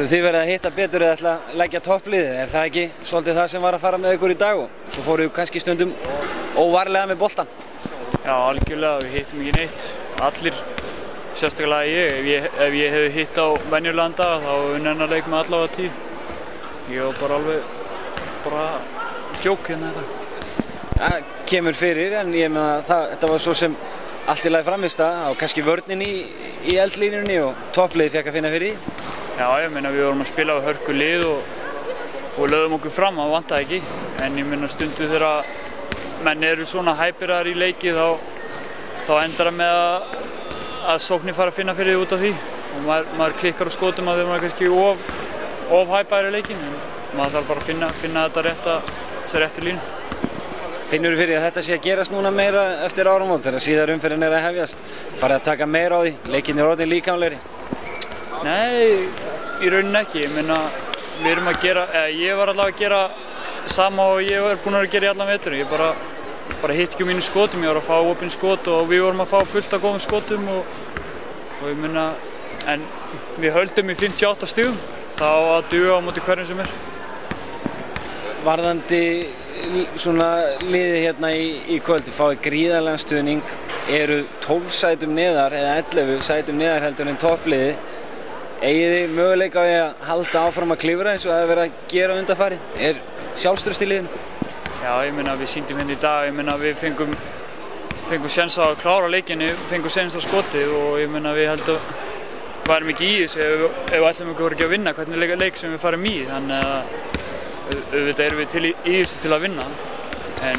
Þið verið að hitta betur eða ætla að leggja toppliðið, það ekki svolítið það sem var að fara með ykkur í dag og svo fóruð kannski stundum óvarlega með boltan? Já, algjörlega, við hittum ekki neitt, allir, sérstaklega ef ég hefði hitt á venjulegan dag þá unnið hennar leik með allavega 10. Ég var bara alveg djók hérna þetta. Það kemur fyrir en ég meina þetta var svo sem allt í lagi framvista á kannski vörnin í eldlínunni og toppliðið fekk að finna fyrir því. Já, ég meina við vorum að spila á hörku lið og lögðum okkur fram, það vantaði ekki. En ég meina stundu þegar menn eru svona hæpiraðar í leiki þá endar það með að sóknir fara að finna fyrir því út af því. Og maður klikkar á skotum að þeir maður kannski of hæpaðir í leikinn. En maður þarf bara að finna þessa réttu línu. Finnur þú fyrir að þetta sé að gerast núna meira eftir áramót þegar síðar umferðin að hefjast? Farið að taka meira á því, leikinn orðin líkamlegri? Nei, í rauninni ekki. Ég meina, ég var allavega að gera sama og ég var búinn að gera í allan veturinn. Ég bara hitt ekki mínu skotum, ég var að fá opin skot og við vorum að fá fullt af góðum skotum og ég meina, en við höldum í 58 stigum, þá að duga á móti hverjum sem er. Varðandi svona liðið hérna í kvöldi, fáið gríðarlegan stuðning, eru 12 sætum neðar eða 11 sætum neðar heldur en toppliði. Eigið þið möguleika á því að halda áfram að klifra eins og það verið að gera undanfarið? Er sjálfstraust í liðinu? Já, ég meina við sýndum hérna í dag, ég meina við fengum séns að klára leikinu, fengum séns að skotið og ég meina við heldum værum ekki í þessu ef við ætlum ekki að vinna hvernig leik sem við farum í, þannig að auðvitað erum við í þessu til að vinna en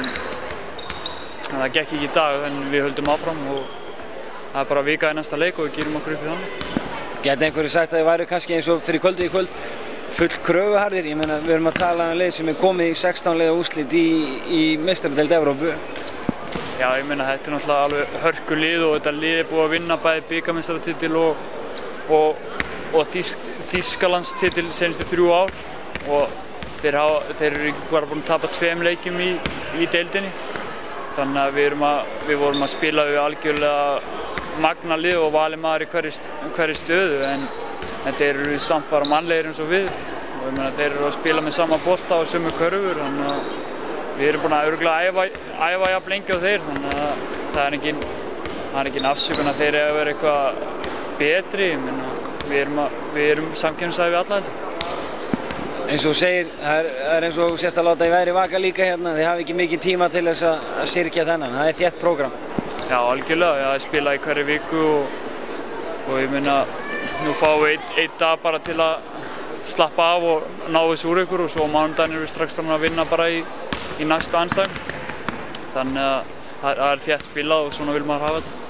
það gekk ekki í dag en við höldum áfram og það er bara vika í næsta leik og við gerum okkur upp í þannig. Gæti einhverju sagt að þið væru kannski eins og fyrir kvöldið í kvöld full kröfuharðir? Ég meina við erum að tala um leið sem er komið í 16 liða úrslit í meistaradeild Evrópu. Já, ég meina þetta er náttúrulega alveg hörku lið og þetta lið er búið að vinna bæði bikarmeistaratitil og Þýskalandstitil seinustu 3 ár og þeir eru bara búin að tapa 2 leikjum í deildinni. Þannig að við vorum að spila við algjörlega magna lið og valið maður í hverri stöðu en þeir eru samt bara mannlegir eins og við og ég meina þeir eru að spila með sama bolta og sömu körfur þannig að við erum búin að örugglega æfa jafn lengi á þeir þannig að það er engin afsökun að þeir eiga að vera eitthvað betri, ég meina við erum samkeppnishæfir við alla heldur. Eins og þú segir, það er eins og þú sért að láta í veðri vaka líka hérna, þið hafi ekki mikið tíma til þess að syrgja þennan, það er þétt prógram. Já, algjörlega, ég spila í hverju viku og ég meina nú fáum við einn dag bara til að slappa af og ná þessu úr ykkur og svo á mánudaginn erum við strax farin að vinna bara í næstu andstæðum. Þannig að það er þétt spilað og svona vil maður hafa þetta.